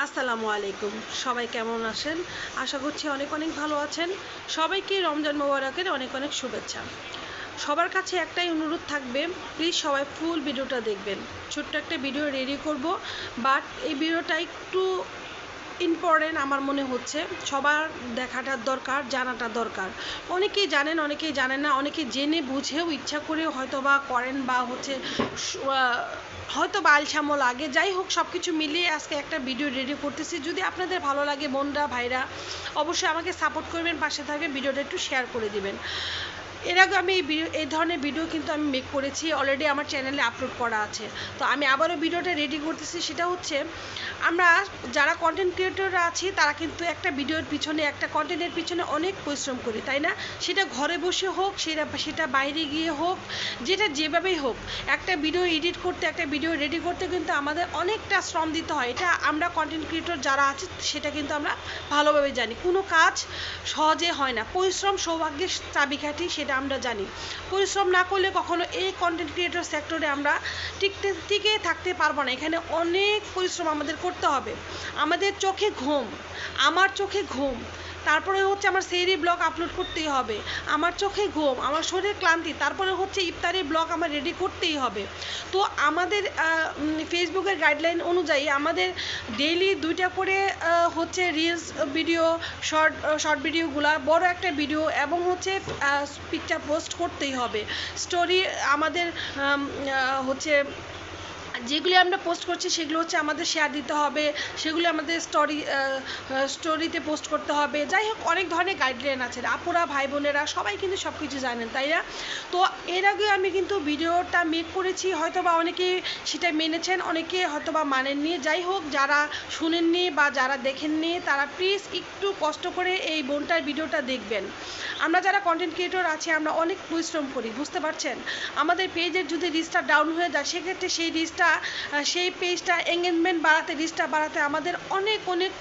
আসসালামু আলাইকুম। সবাই কেমন আছেন? আশা করছি অনেক অনেক ভালো আছেন। সবাইকে রমজান মোবারকের অনেক অনেক শুভেচ্ছা। সবার কাছে একটাই অনুরোধ থাকবে, প্লিজ সবাই ফুল ভিডিওটা দেখবেন। ছোট্ট একটা ভিডিও রেডি করব, বাট এই ভিডিওটা একটু ইম্পর্টেন্ট আমার মনে হচ্ছে। সবার দেখাটার দরকার, জানাটা দরকার। অনেকেই জানেন, অনেকেই জানেন না, অনেকে জেনে বুঝেও ইচ্ছা করেও হয়তো বা করেন, বা হচ্ছে হয়তো বা আলসামো লাগে। যাই হোক, সব কিছু মিলিয়ে আজকে একটা ভিডিও রেডি করতেছি। যদি আপনাদের ভালো লাগে বোনরা ভাইরা, অবশ্যই আমাকে সাপোর্ট করবেন, পাশে থাকবেন, ভিডিওটা একটু শেয়ার করে দিবেন। এর আগে আমি এই ধরনের ভিডিও কিন্তু আমি মেক করেছি, অলরেডি আমার চ্যানেলে আপলোড করা আছে। তো আমি আবারও ভিডিওটা রেডি করতেছি। সেটা হচ্ছে, আমরা যারা কন্টেন্ট ক্রিয়েটররা আছি তারা কিন্তু একটা ভিডিওর পিছনে, একটা কন্টেন্টের পিছনে অনেক পরিশ্রম করি, তাই না? সেটা ঘরে বসে হোক, সেটা বাইরে গিয়ে হোক, যেটা যেভাবেই হোক, একটা ভিডিও এডিট করতে, একটা ভিডিও রেডি করতে কিন্তু আমাদের অনেকটা শ্রম দিতে হয়। এটা আমরা কন্টেন্ট ক্রিয়েটর যারা আছি সেটা কিন্তু আমরা ভালোভাবে জানি। কোনো কাজ সহজে হয় না, পরিশ্রম সৌভাগ্যের চাবিকাঠি, সেটা আমরা জানি। পরিশ্রম না করলে কখনো এই কন্টেন্ট ক্রিয়েটর সেক্টরে আমরা টিকে থাকতে পারবো না। এখানে অনেক পরিশ্রম আমাদের করতে হবে। আমাদের চোখে ঘুম, আমার চোখে ঘুম, তারপরে হচ্ছে আমার সেহরি ব্লগ আপলোড করতেই হবে, আমার চোখে ঘুম, আমার শরীরে ক্লান্তি, তারপরে হচ্ছে ইফতারি ব্লগ আমার রেডি করতেই হবে। তো আমাদের ফেসবুকের গাইডলাইন অনুযায়ী আমাদের ডেইলি 2টা করে হচ্ছে রিলস ভিডিও, শর্ট ভিডিওগুলা, বড় একটা ভিডিও এবং হচ্ছে পিকচার পোস্ট করতেই হবে। স্টোরি আমাদের হচ্ছে যেগুলি আমরা পোস্ট করছি সেগুলো হচ্ছে আমাদের শেয়ার দিতে হবে, সেগুলি আমাদের স্টোরিতে পোস্ট করতে হবে। যাই হোক, অনেক ধরনের গাইডলাইন আছে। আপুরা ভাই বোনেরা সবাই কিন্তু সব কিছু জানেন, তাই না? তো এর আগে আমি কিন্তু ভিডিওটা মেক করেছি, হয়তো বা অনেকে সেটা মেনেছেন, অনেকে হয়তো বা মানেননি। যাই হোক, যারা শুনেননি বা যারা দেখেননি তারা প্লিজ একটু কষ্ট করে এই বোনটার ভিডিওটা দেখবেন। আমরা যারা কন্টেন্ট ক্রিয়েটর আছি আমরা অনেক পরিশ্রম করি, বুঝতে পারছেন? আমাদের পেজের যদি রিচটা ডাউন হয়ে যায়, সেক্ষেত্রে সেই পেজটা এঙ্গেজমেন্ট বাড়াতে, রিচটা বাড়াতে আমাদের অনেক অনেক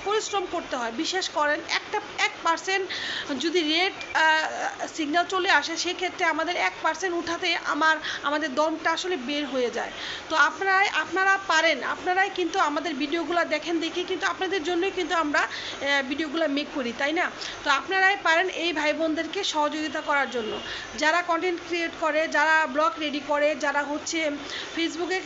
পরিশ্রম করতে হয়। বিশেষ করেন 1% যদি রেড সিগন্যাল চলে আসে, সেক্ষেত্রে আমাদের 1% উঠাতে আমাদের দমটা আসলে বের হয়ে যায়। তো আপনারা পারেন, আপনারাই কিন্তু আমাদের ভিডিওগুলো দেখেন, দেখে কিন্তু আপনাদের জন্যই কিন্তু আমরা ভিডিওগুলো মেক করি, তাই না? তো আপনারাই পারেন এই ভাই বোনদেরকে সহযোগিতা করার জন্য। যারা কন্টেন্ট ক্রিয়েট করে, যারা ব্লগ রেডি করে, যারা হচ্ছে ফেসবুকে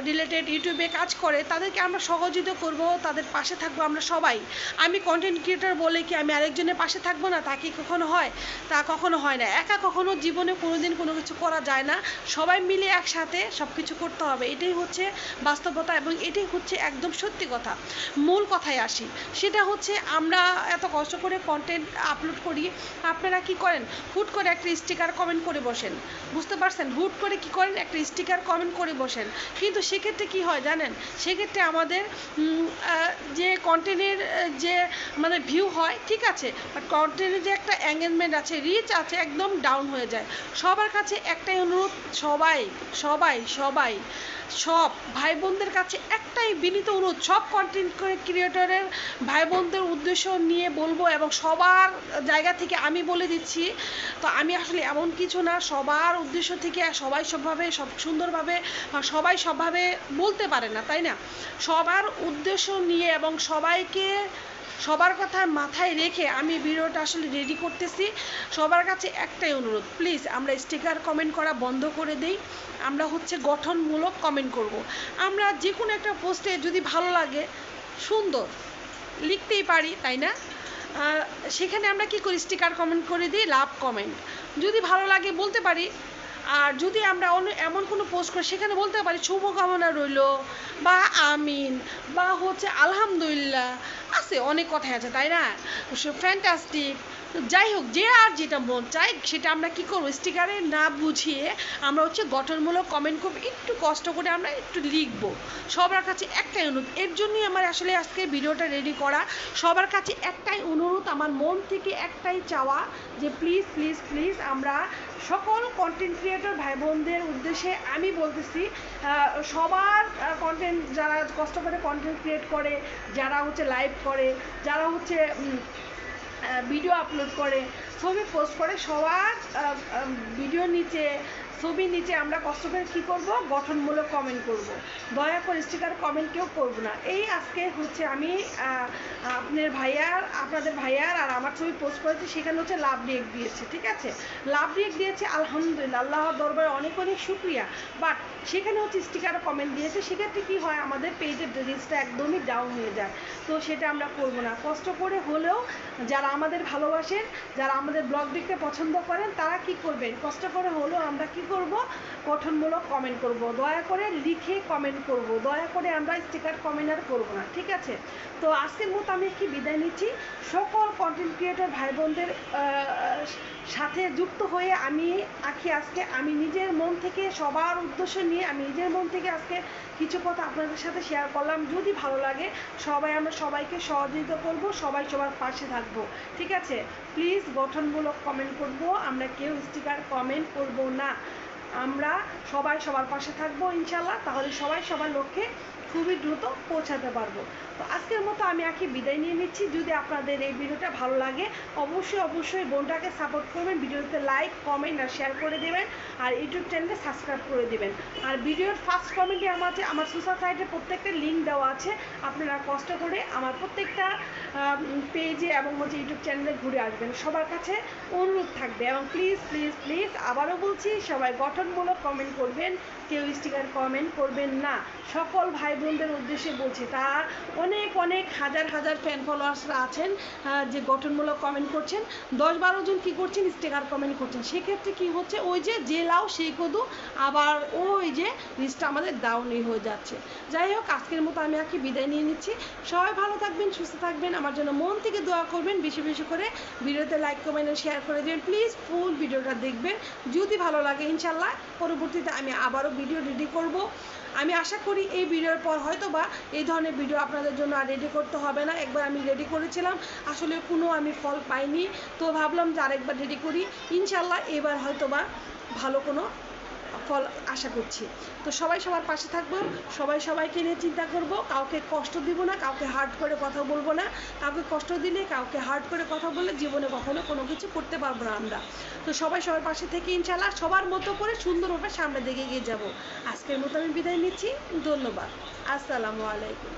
রিলেটেড, ইউটিউবে কাজ করে, তাদেরকে আমরা সহযোগিতা করব, তাদের পাশে থাকবো আমরা সবাই। আমি কন্টেন্ট ক্রিয়েটর বলে কি আমি আরেকজনের পাশে থাকবো না? তা কি কখনো হয়? তা কখনো হয় না। একা কখনো জীবনে কোনোদিন কোনো কিছু করা যায় না। সবাই মিলে একসাথে সব কিছু করতে হবে। এটাই হচ্ছে বাস্তবতা এবং এটাই হচ্ছে একদম সত্যি কথা। মূল কথায় আসি, সেটা হচ্ছে আমরা এত কষ্ট করে কন্টেন্ট আপলোড করি, আপনারা কি করেন? হুট করে একটা স্টিকার কমেন্ট করে বসেন, বুঝতে পারছেন? হুট করে কি করেন? একটা স্টিকার কমেন্ট করে বসেন। কিন্তু সেক্ষেত্রে কি হয় জানেন? সেক্ষেত্রে আমাদের যে কন্টেন্টের যে আমাদের ভিউ হয় ঠিক আছে, বাট কন্টেন্টের যে একটা এঙ্গেজমেন্ট আছে, রিচ আছে, একদম ডাউন হয়ে যায়। সবার কাছে একটাই অনুরোধ, সবাই সবাই সবাই সব ভাই বোনদের কাছে একটাই বিনীত অনুরোধ, সব কন্টেন্ট ক্রিয়েটরের ভাই বোনদের উদ্দেশ্য নিয়ে বলবো এবং সবার জায়গা থেকে আমি বলে দিচ্ছি। তো আমি আসলে এমন কিছু না, সবার উদ্দেশ্য থেকে সবাই সবভাবে, সব সুন্দরভাবে, সবাই সবভাবে বলতে পারে না, তাই না? সবার উদ্দেশ্য নিয়ে এবং সবার কথা মাথায় রেখে আমি ভিডিওটা আসলে রেডি করতেছি। সবার কাছে একটাই অনুরোধ, প্লিজ আমরা স্টিকার কমেন্ট করা বন্ধ করে দেই। আমরা হচ্ছে গঠনমূলক কমেন্ট করব। আমরা যে কোনো একটা পোস্টে যদি ভালো লাগে, সুন্দর লিখতেই পারি, তাই না? সেখানে আমরা কি করি? স্টিকার কমেন্ট করে দিই, লাভ কমেন্ট। যদি ভালো লাগে বলতে পারি। আর যদি আমরা এমন কোনো পোস্ট করি, সেখানে বলতে পারি শুভকামনা রইল, বা আমিন, বা হচ্ছে আলহামদুলিল্লাহ, আছে অনেক কথাই আছে, তাই না? ফ্যান্টাস্টিক। যাই হোক, যে আর যেটা মন চায় সেটা আমরা কি করবো? স্টিকারে না বুঝিয়ে আমরা হচ্ছে গঠনমূলক কমেন্ট করবো, একটু কষ্ট করে আমরা একটু লিখবো। সবার কাছে একটাই অনুরোধ, এর জন্যই আমার আসলে আজকে ভিডিওটা রেডি করা। সবার কাছে একটাই অনুরোধ, আমার মন থেকে একটাই চাওয়া, যে প্লিজ প্লিজ প্লিজ আমরা সকল কন্টেন্ট ক্রিয়েটর ভাই বোনদের উদ্দেশ্যে আমি বলতেছি, সবার কন্টেন্ট, যারা কষ্ট করে কন্টেন্ট ক্রিয়েট করে, যারা হচ্ছে লাইভ করে, যারা হচ্ছে ভিডিও আপলোড করে, ছবি পোস্ট করে, সবার ভিডিওর নিচে ছবির নিচে আমরা কষ্ট করে কী করবো, গঠনমূলক কমেন্ট করব। দয়া করে স্টিকার কমেন্ট কেউ করবো না। এই আজকে হচ্ছে আমি আপনাদের ভাইয়ার আর আমার ছবি পোস্ট করেছি, সেখানে হচ্ছে লাভ রিয়েক্ট দিয়েছে, ঠিক আছে, লাভ রিয়েক্ট দিয়েছে, আলহামদুলিল্লাহ, আল্লাহর দরবারে অনেক অনেক শুক্রিয়া। বাট সেখানে হচ্ছে স্টিকার কমেন্ট দিয়েছে, সেক্ষেত্রে কী হয়, আমাদের পেজের রিচটা একদমই ডাউন হয়ে যায়। তো সেটা আমরা করব না। কষ্ট করে হলেও যারা আমাদের ভালোবাসেন, যারা আমাদের ব্লগ দেখতে পছন্দ করেন, তারা কি করবেন, কষ্ট করে হলেও আমরা কি করব, গঠনমূলক কমেন্ট করব। দয়া করে লিখে কমেন্ট করব, দয়া করে আমরা স্টিকার কমেন্ট আর করবো না, ঠিক আছে। তো আজকের মতো আমি কি বিদায় নিচ্ছি। সকল কন্টেন্ট ক্রিয়েটর ভাই বোনদের সাথে যুক্ত হয়ে আজকে আমি নিজের মন থেকে সবার উদ্দেশ্য নিয়ে আমি নিজের মন থেকে আজকে কিছু কথা আপনাদের সাথে শেয়ার করলাম। যদি ভালো লাগে আমরা সবাইকে সহযোগিতা করব, সবাই সবার পাশে থাকবো, ঠিক আছে। প্লিজ গঠনমূলক কমেন্ট করব, আমরা কেউ স্টিকার কমেন্ট করব না। আমরা সবাই সবার পাশে থাকবো ইনশাল্লাহ, তাহলে সবাই সবার লক্ষ্যে খুবই দ্রুত পৌঁছাতে পারবো। তো আজকের মতো আমি বিদায় নিয়ে নিচ্ছি। যদি আপনাদের এই ভিডিওটা ভালো লাগে অবশ্যই বোনটাকে সাপোর্ট করবেন, ভিডিওতে লাইক কমেন্ট আর শেয়ার করে দেবেন, আর ইউটিউব চ্যানেলে সাবস্ক্রাইব করে দেবেন। আর ভিডিওর ফার্স্ট কমেন্টে আমার সোশ্যাল সাইটে প্রত্যেকটা লিঙ্ক দেওয়া আছে, আপনারা কষ্ট করে আমার প্রত্যেকটা পেজে এবং ইউটিউব চ্যানেলে ঘুরে আসবেন। সবার কাছে অনুরোধ থাকবে, এবং প্লিজ প্লিজ প্লিজ আবারও বলছি, সবাই গঠনমূলক কমেন্ট করবেন, কেউ স্টিকার কমেন্ট করবেন না। সকল ভাই বোনদের উদ্দেশ্যে বলছি, তারা অনেক হাজার ফ্যান ফলোয়ার্সরা আছেন যে গঠনমূলক কমেন্ট করছেন, 10-12 জন কী করছেন, স্টিকার কমেন্ট করছেন। সেক্ষেত্রে কী হচ্ছে, ওই যে লাও সেই কদু, আবার ওই যে লিস্টটা আমাদের ডাউনই হয়ে যাচ্ছে। যাই হোক, আজকের মতো আমি বিদায় নিয়ে নিচ্ছি। সবাই ভালো থাকবেন, সুস্থ থাকবেন, আমার জন্য মন থেকে দোয়া করবেন, বেশি বেশি করে ভিডিওতে লাইক কমেন্ট শেয়ার করে দেবেন। প্লিজ ফুল ভিডিওটা দেখবেন, যদি ভালো লাগে ইনশাল্লাহ পরবর্তীতে আমি আবারও ভিডিও রেডি করব। আমি আশা করি এই ভিডিওর পর হয়তো বা এই ধরনের ভিডিও আপনাদের জন্য আর রেডি করতে হবে না। একবার আমি রেডি করেছিলাম, আসলে কোনো আমি ফল পাইনি, তো ভাবলাম যে আরেকবার রেডি করি। ইনশাল্লাহ এবার হয়তো বা ভালো কোনো ফল আশা করছি। তো সবাই সবার পাশে থাকবো, সবাই সবাইকে নিয়ে চিন্তা করব, কাউকে কষ্ট দিব না, কাউকে হার্ট করে কথা বলবো না। কাউকে কষ্ট দিলে, কাউকে হার্ট করে কথা বললে জীবনে কখনো কোনো কিছু করতে পারবো না আমরা। তো সবাই সবার পাশে থেকে ইনশাল্লাহ সবার মতো করে সুন্দরভাবে সামনে দিকে এগিয়ে যাব। আজকের মতো আমি বিদায় নিচ্ছি। ধন্যবাদ। আসসালামু আলাইকুম।